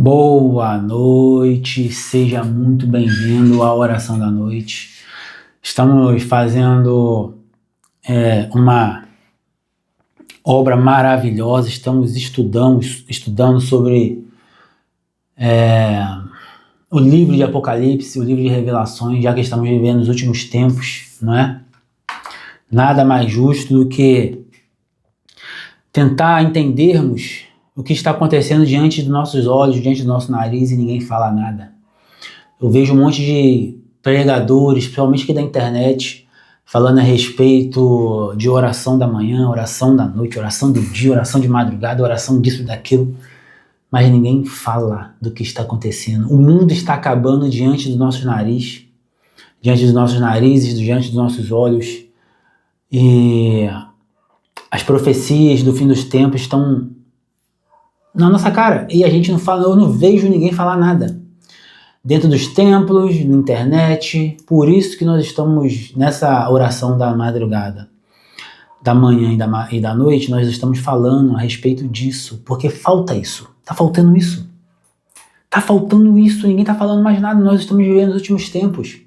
Boa noite, seja muito bem-vindo à oração da noite. Estamos fazendo uma obra maravilhosa, estamos estudando sobre o livro de Apocalipse, o livro de Revelações, já que estamos vivendo os últimos tempos, não é? Nada mais justo do que tentar entendermos o que está acontecendo diante dos nossos olhos, diante do nosso nariz, e ninguém fala nada. Eu vejo um monte de pregadores, principalmente aqui da internet, falando a respeito de oração da manhã, oração da noite, oração do dia, oração de madrugada, oração disso e daquilo, mas ninguém fala do que está acontecendo. O mundo está acabando diante dos nossos narizes, diante dos nossos nossos olhos, e as profecias do fim dos tempos estão na nossa cara, e a gente não fala, eu não vejo ninguém falar nada. Dentro dos templos, na internet, por isso que nós estamos nessa oração da madrugada, da manhã e da noite, nós estamos falando a respeito disso, porque falta isso, tá faltando isso, ninguém tá falando mais nada, nós estamos vivendo os últimos tempos.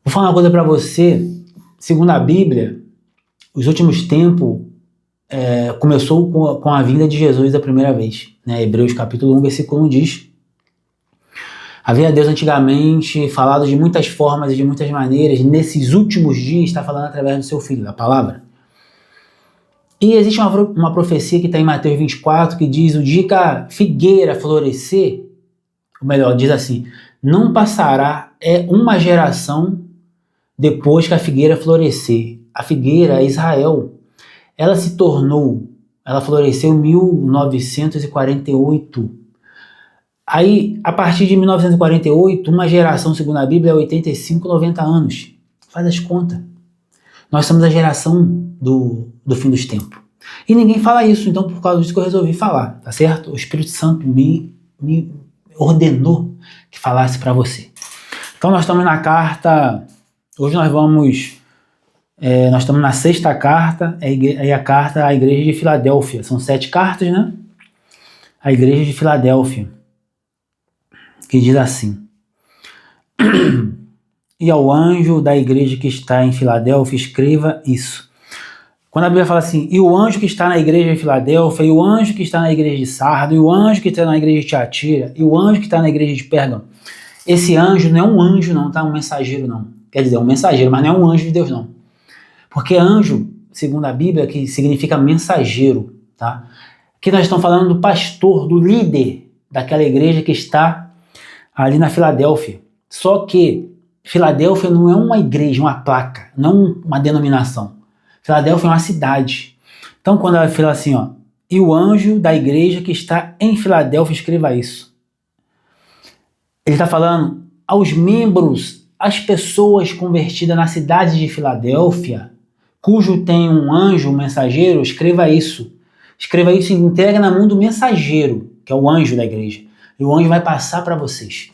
Vou falar uma coisa para você, segundo a Bíblia, os últimos tempos começou com a vinda de Jesus a primeira vez, né? Hebreus capítulo 1, versículo 1 diz: havia Deus antigamente falado de muitas formas e de muitas maneiras, nesses últimos dias está falando através do seu Filho, da palavra. E existe uma profecia que está em Mateus 24, que diz: o dia que a figueira florescer, ou melhor, diz assim, não passará uma geração depois que a figueira florescer. A figueira é Israel. Ela floresceu em 1948. Aí, a partir de 1948, uma geração, segundo a Bíblia, é 85, 90 anos. Faz as contas. Nós somos a geração do fim dos tempos. E ninguém fala isso, então por causa disso que eu resolvi falar, tá certo? O Espírito Santo me ordenou que falasse para você. Então nós estamos na carta, hoje nós estamos na 6ª carta, é a carta à igreja de Filadélfia. São 7 cartas, né? A igreja de Filadélfia, que diz assim: e ao anjo da igreja que está em Filadélfia, escreva isso. Quando a Bíblia fala assim, e o anjo que está na igreja de Filadélfia, e o anjo que está na igreja de Sardo, e o anjo que está na igreja de Tiatira, e o anjo que está na igreja de Pérgamo, esse anjo não é um anjo não, tá? Um mensageiro não. Quer dizer, é um mensageiro, mas não é um anjo de Deus não. Porque anjo, segundo a Bíblia, que significa mensageiro, tá? Aqui nós estamos falando do pastor, do líder daquela igreja que está ali na Filadélfia. Só que Filadélfia não é uma igreja, uma placa, não uma denominação. Filadélfia é uma cidade. Então quando ela fala assim, ó, e o anjo da igreja que está em Filadélfia, escreva isso. Ele está falando aos membros, às pessoas convertidas na cidade de Filadélfia, cujo tem um anjo, um mensageiro, escreva isso. Escreva isso e entrega na mão do mensageiro, que é o anjo da igreja. E o anjo vai passar para vocês.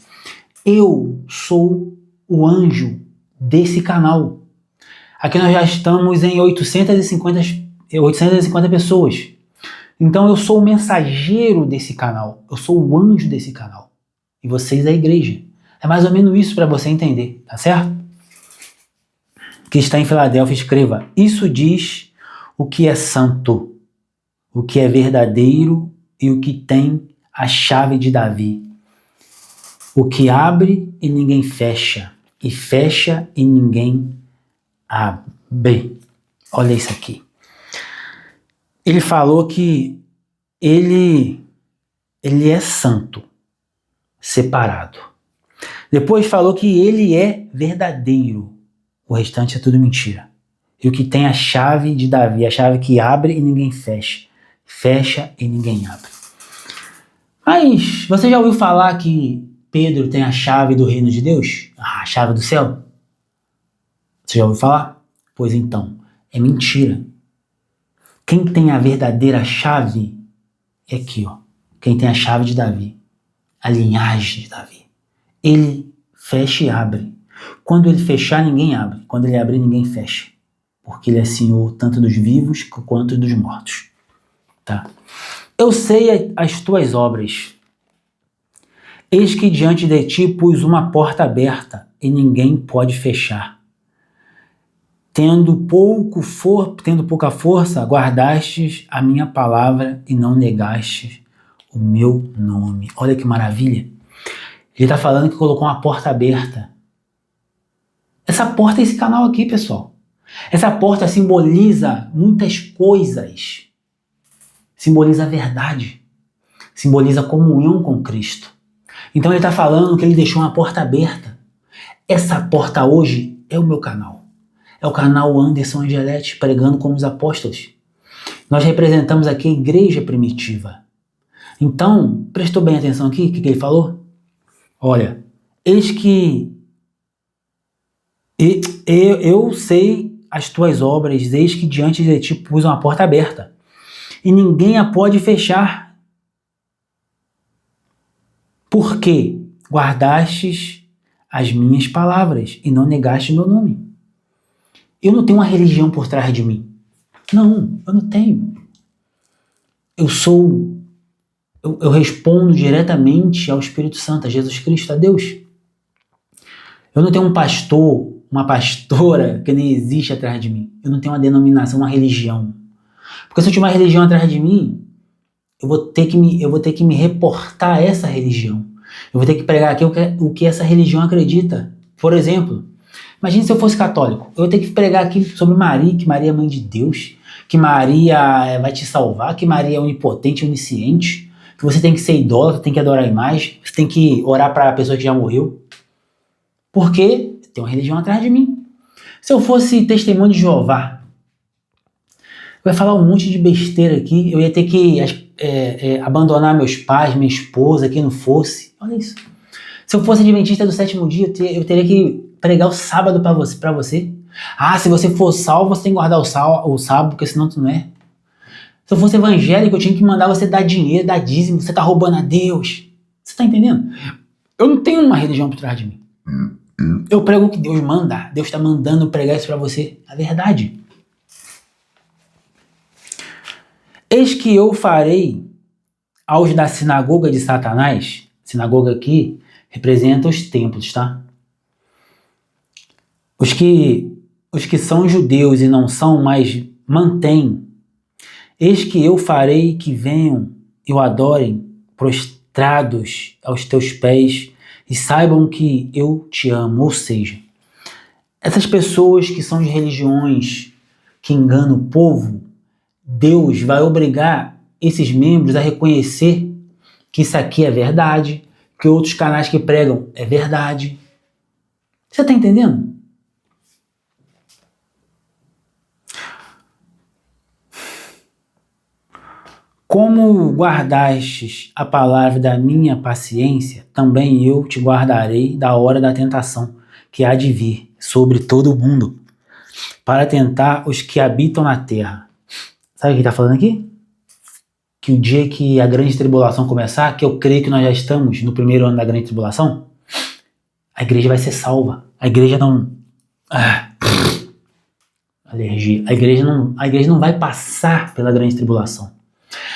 Eu sou o anjo desse canal. Aqui nós já estamos em 850 pessoas. Então eu sou o mensageiro desse canal. Eu sou o anjo desse canal. E vocês é a igreja. É mais ou menos isso para você entender, tá certo? Que está em Filadélfia, escreva: isso diz o que é santo, o que é verdadeiro e o que tem a chave de Davi. O que abre e ninguém fecha, e fecha e ninguém abre. Olha isso aqui. Ele falou que ele é santo, separado. Depois falou que ele é verdadeiro. O restante é tudo mentira. E o que tem a chave de Davi, a chave que abre e ninguém fecha, fecha e ninguém abre. Mas você já ouviu falar que Pedro tem a chave do reino de Deus? A chave do céu? Você já ouviu falar? Pois então, é mentira. Quem tem a verdadeira chave é aqui, ó. Quem tem a chave de Davi, a linhagem de Davi. Ele fecha e abre. Quando ele fechar, ninguém abre. Quando ele abrir, ninguém fecha. Porque ele é Senhor tanto dos vivos quanto dos mortos. Tá? Eu sei as tuas obras. Eis que diante de ti pus uma porta aberta e ninguém pode fechar. Tendo pouca força, guardastes a minha palavra e não negastes o meu nome. Olha que maravilha. Ele está falando que colocou uma porta aberta. Essa porta é esse canal aqui, pessoal. Essa porta simboliza muitas coisas. Simboliza a verdade. Simboliza a comunhão com Cristo. Então ele está falando que ele deixou uma porta aberta. Essa porta hoje é o meu canal. É o canal Anderson Angeletti, pregando como os apóstolos. Nós representamos aqui a igreja primitiva. Então, prestou bem atenção aqui, o que ele falou? Olha, eis que eu sei as tuas obras, eis que diante de ti pus uma porta aberta, e ninguém a pode fechar. Porque guardastes as minhas palavras e não negaste meu nome. Eu não tenho uma religião por trás de mim. Não, eu não tenho. Eu respondo diretamente ao Espírito Santo, a Jesus Cristo, a Deus. Eu não tenho um pastor, uma pastora que nem existe atrás de mim. Eu não tenho uma denominação, uma religião. Porque se eu tiver uma religião atrás de mim, eu vou ter que me reportar a essa religião. Eu vou ter que pregar aqui o que essa religião acredita. Por exemplo, imagine se eu fosse católico. Eu vou ter que pregar aqui sobre Maria, que Maria é mãe de Deus, que Maria vai te salvar, que Maria é onipotente, onisciente, que você tem que ser idólatra, tem que adorar a imagem, você tem que orar para a pessoa que já morreu. Porque tem uma religião atrás de mim. Se eu fosse testemunho de Jeová, eu ia falar um monte de besteira aqui, eu ia ter que abandonar meus pais, minha esposa, quem não fosse. Olha isso. Se eu fosse adventista do sétimo dia, eu teria que pregar o sábado para você. Ah, se você for salvo, você tem que guardar o sábado, porque senão tu não é. Se eu fosse evangélico, eu tinha que mandar você dar dinheiro, dar dízimo, você tá roubando a Deus. Você tá entendendo? Eu não tenho uma religião por trás de mim. Eu prego o que Deus manda. Deus está mandando pregar isso para você. A verdade. Eis que eu farei aos da sinagoga de Satanás. Sinagoga aqui representa os templos, tá? Os que são judeus e não são, mas mantêm. Eis que eu farei que venham e o adorem prostrados aos teus pés e saibam que eu te amo. Ou seja, essas pessoas que são de religiões que enganam o povo, Deus vai obrigar esses membros a reconhecer que isso aqui é verdade, que outros canais que pregam é verdade. Você está entendendo? Como guardastes a palavra da minha paciência, também eu te guardarei da hora da tentação, que há de vir sobre todo o mundo, para tentar os que habitam na terra. Sabe o que está falando aqui? Que o dia que a grande tribulação começar, que eu creio que nós já estamos no primeiro ano da grande tribulação, a igreja vai ser salva. A igreja não... alergia. A igreja não vai passar pela grande tribulação.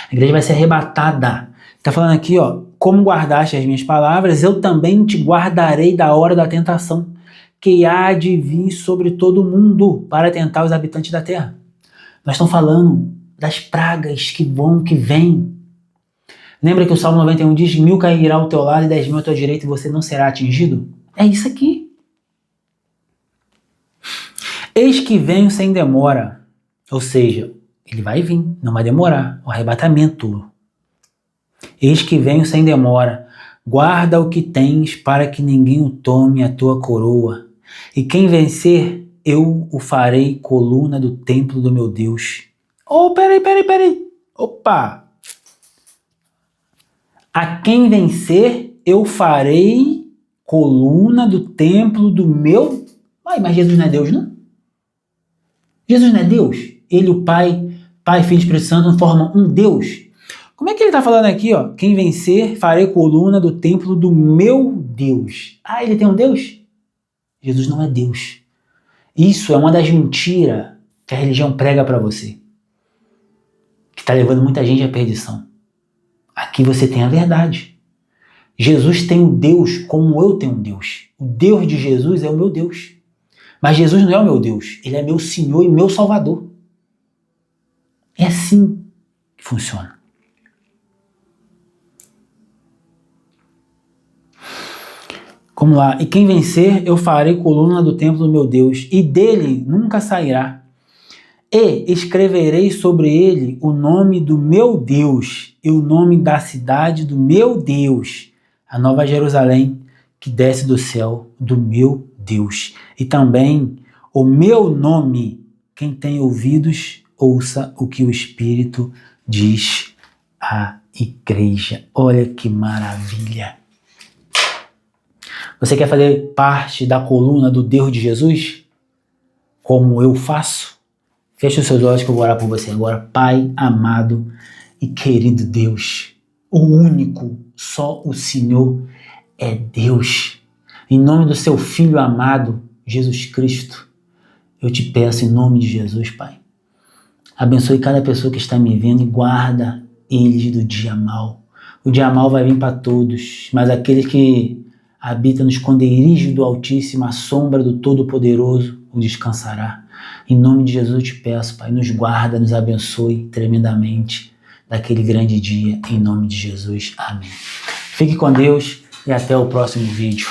A igreja vai ser arrebatada. Está falando aqui, ó, como guardaste as minhas palavras, eu também te guardarei da hora da tentação, que há de vir sobre todo o mundo para tentar os habitantes da terra. Nós estamos falando das pragas que vêm. Lembra que o Salmo 91 diz, 1000 cairá ao teu lado e 10.000 à tua direita e você não será atingido? É isso aqui. Eis que venho sem demora. Ou seja, ele vai vir, não vai demorar. O arrebatamento. Eis que venho sem demora. Guarda o que tens para que ninguém o tome a tua coroa. E quem vencer, eu o farei coluna do templo do meu Deus. Oh, peraí. Opa! A quem vencer, eu farei coluna do templo do meu... Mas Jesus não é Deus, não? Jesus não é Deus? Ele, o Pai, Filho e Espírito Santo, formam um Deus. Como é que ele está falando aqui, ó? Quem vencer, farei coluna do templo do meu Deus. Ah, ele tem um Deus? Jesus não é Deus. Isso é uma das mentiras que a religião prega para você, que está levando muita gente à perdição. Aqui você tem a verdade. Jesus tem um Deus como eu tenho um Deus. O Deus de Jesus é o meu Deus. Mas Jesus não é o meu Deus. Ele é meu Senhor e meu Salvador. É assim que funciona. Vamos lá. E quem vencer, eu farei coluna do templo do meu Deus, e dele nunca sairá. E escreverei sobre ele o nome do meu Deus e o nome da cidade do meu Deus, a Nova Jerusalém, que desce do céu do meu Deus. E também o meu nome. Quem tem ouvidos, ouça o que o Espírito diz à igreja. Olha que maravilha. Você quer fazer parte da coluna do Deus de Jesus? Como eu faço? Feche os seus olhos que eu vou orar por você agora. Pai amado e querido Deus, o único, só o Senhor é Deus. Em nome do seu Filho amado, Jesus Cristo, eu te peço em nome de Jesus, Pai. Abençoe cada pessoa que está me vendo e guarda eles do dia mau. O dia mau vai vir para todos, mas aqueles que habitam no esconderijo do Altíssimo, a sombra do Todo-Poderoso, o descansará. Em nome de Jesus eu te peço, Pai, nos guarda, nos abençoe tremendamente daquele grande dia, em nome de Jesus. Amém. Fique com Deus e até o próximo vídeo.